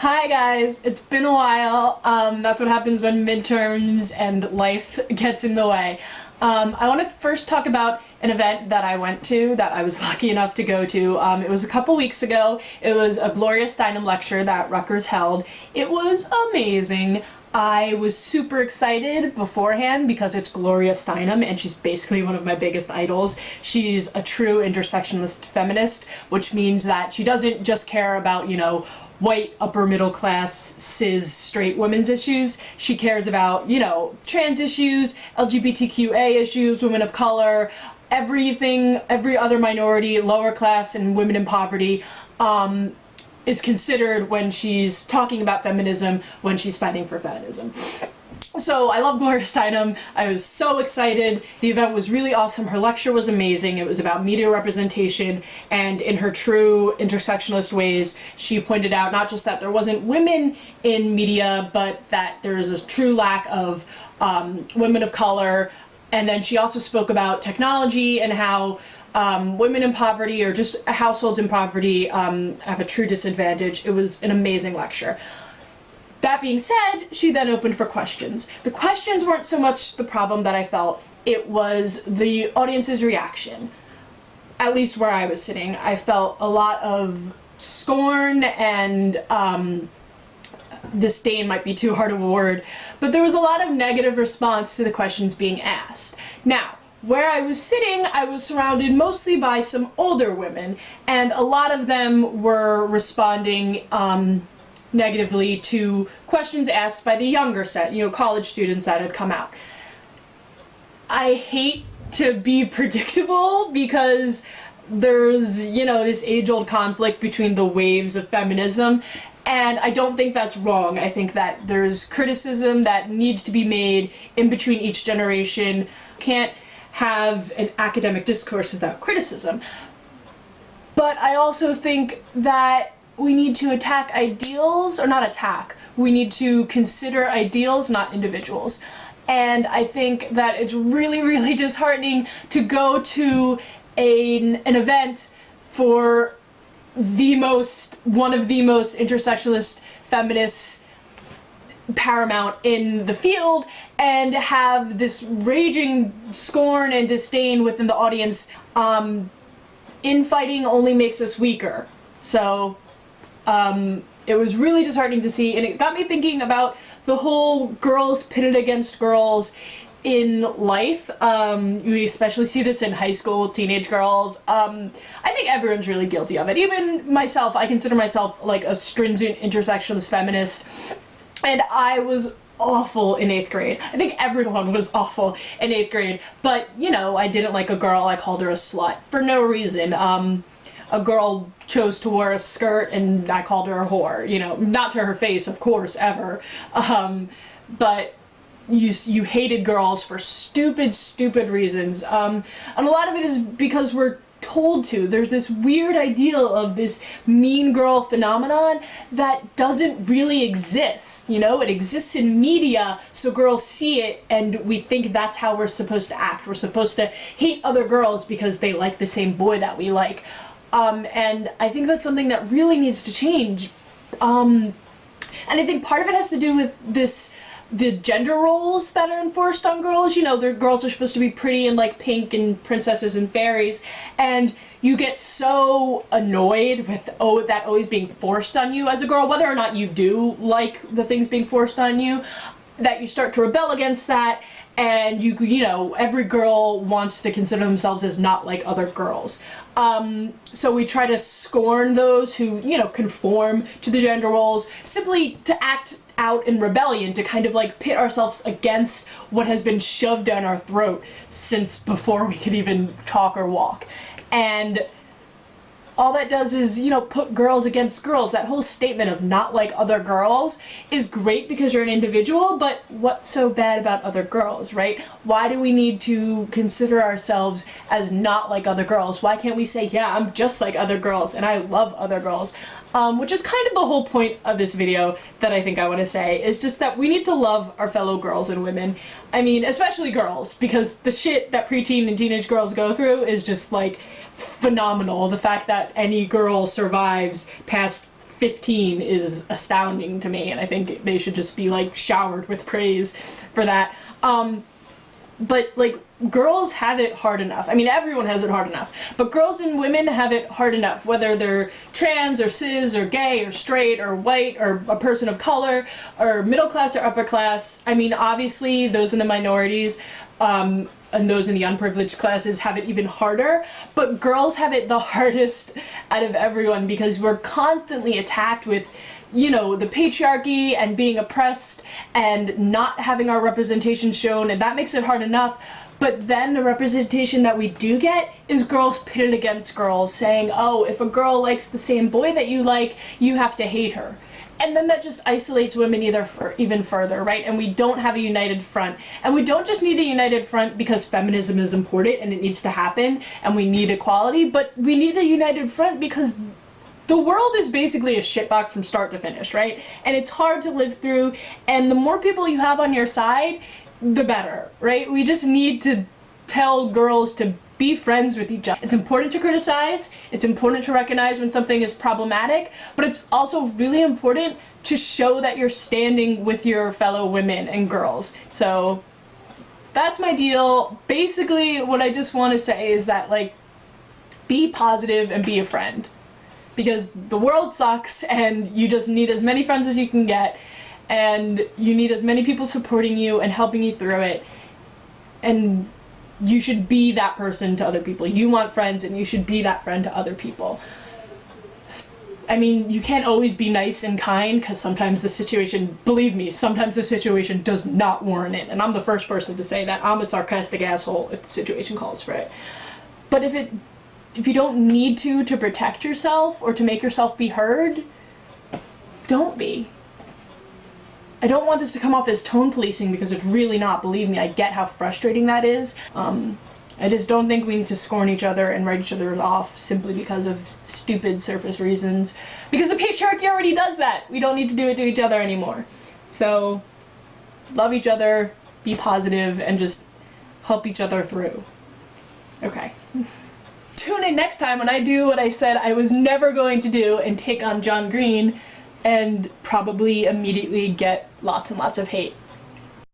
Hi guys, it's been a while. That's what happens when midterms and life gets in the way. I want to first talk about an event that I went to that I was lucky enough to go to. It was a couple weeks ago. It was a Gloria Steinem lecture that Rutgers held. It was amazing. I was super excited beforehand because it's Gloria Steinem and she's basically one of my biggest idols. She's a true intersectionalist feminist, which means that she doesn't just care about, white, upper middle class, cis, straight women's issues. She cares about, trans issues, LGBTQA issues, women of color, everything, every other minority, lower class, and women in poverty is considered when she's talking about feminism, when she's fighting for feminism. So I love Gloria Steinem. I was so excited. The event was really awesome. Her lecture was amazing. It was about media representation, and in her true intersectionalist ways, she pointed out not just that there wasn't women in media, but that there's a true lack of women of color. And then she also spoke about technology and how women in poverty or just households in poverty have a true disadvantage. It was an amazing lecture. That being said, she then opened for questions. The questions weren't so much the problem that I felt, it was the audience's reaction. At least where I was sitting, I felt a lot of scorn and disdain might be too hard of a word, but there was a lot of negative response to the questions being asked. Now, where I was sitting, I was surrounded mostly by some older women, and a lot of them were responding negatively to questions asked by the younger set, college students that had come out. I hate to be predictable because there's, this age-old conflict between the waves of feminism, and I don't think that's wrong. I think that there's criticism that needs to be made in between each generation. Can't have an academic discourse without criticism. But I also think that we need to attack ideals, or not attack, we need to consider ideals, not individuals. And I think that it's really, really disheartening to go to an event for one of the most intersectionalist feminists paramount in the field and have this raging scorn and disdain within the audience. Infighting only makes us weaker. So it was really disheartening to see, and it got me thinking about the whole girls pitted against girls in life. You especially see this in high school, teenage girls. I think everyone's really guilty of it. Even myself, I consider myself like a stringent intersectionalist feminist, and I was awful in 8th grade. I think everyone was awful in 8th grade, but I didn't like a girl, I called her a slut for no reason. A girl chose to wear a skirt and I called her a whore, not to her face, of course, ever. But you hated girls for stupid reasons. And a lot of it is because we're told to. There's this weird ideal of this mean girl phenomenon that doesn't really exist, It exists in media, so girls see it and we think that's how we're supposed to act. We're supposed to hate other girls because they like the same boy that we like. And I think that's something that really needs to change. And I think part of it has to do with the gender roles that are enforced on girls. The girls are supposed to be pretty and like pink and princesses and fairies, and you get so annoyed with that always being forced on you as a girl, whether or not you do like the things being forced on you, that you start to rebel against that, and every girl wants to consider themselves as not like other girls. So we try to scorn those who, conform to the gender roles, simply to act out in rebellion, to kind of like pit ourselves against what has been shoved down our throat since before we could even talk or walk. And all that does is, put girls against girls. That whole statement of not like other girls is great because you're an individual, but what's so bad about other girls, right? Why do we need to consider ourselves as not like other girls? Why can't we say, yeah, I'm just like other girls and I love other girls? Which is kind of the whole point of this video that I think I want to say, is just that we need to love our fellow girls and women. I mean, especially girls, because the shit that preteen and teenage girls go through is just like phenomenal. The fact that any girl survives past 15 is astounding to me, and I think they should just be like showered with praise for that. But like, girls have it hard enough. I mean, everyone has it hard enough, but girls and women have it hard enough, whether they're trans or cis or gay or straight or white or a person of color or middle class or upper class. I mean, obviously those in the minorities and those in the unprivileged classes have it even harder, but girls have it the hardest out of everyone because we're constantly attacked with, you know, the patriarchy and being oppressed and not having our representation shown, and that makes it hard enough. But then the representation that we do get is girls pitted against girls, saying, oh, if a girl likes the same boy that you like, you have to hate her. And then that just isolates women even further, right? And we don't have a united front. And we don't just need a united front because feminism is important and it needs to happen and we need equality, but we need a united front because the world is basically a shitbox from start to finish, right? And it's hard to live through, and the more people you have on your side, the better, right? We just need to tell girls to be friends with each other. It's important to criticize, it's important to recognize when something is problematic, but it's also really important to show that you're standing with your fellow women and girls. So that's my deal. Basically, what I just want to say is that, like, be positive and be a friend. Because the world sucks and you just need as many friends as you can get, and you need as many people supporting you and helping you through it, and you should be that person to other people. You want friends and you should be that friend to other people. I mean, you can't always be nice and kind because sometimes the situation, believe me, sometimes the situation does not warrant it, and I'm the first person to say that. I'm a sarcastic asshole if the situation calls for it. But if you don't need to protect yourself or to make yourself be heard, don't be. I don't want this to come off as tone policing because it's really not, believe me, I get how frustrating that is. I just don't think we need to scorn each other and write each other off simply because of stupid surface reasons. Because the patriarchy already does that. We don't need to do it to each other anymore. So, love each other, be positive, and just help each other through. Okay. Tune in next time when I do what I said I was never going to do and take on John Green and probably immediately get lots and lots of hate.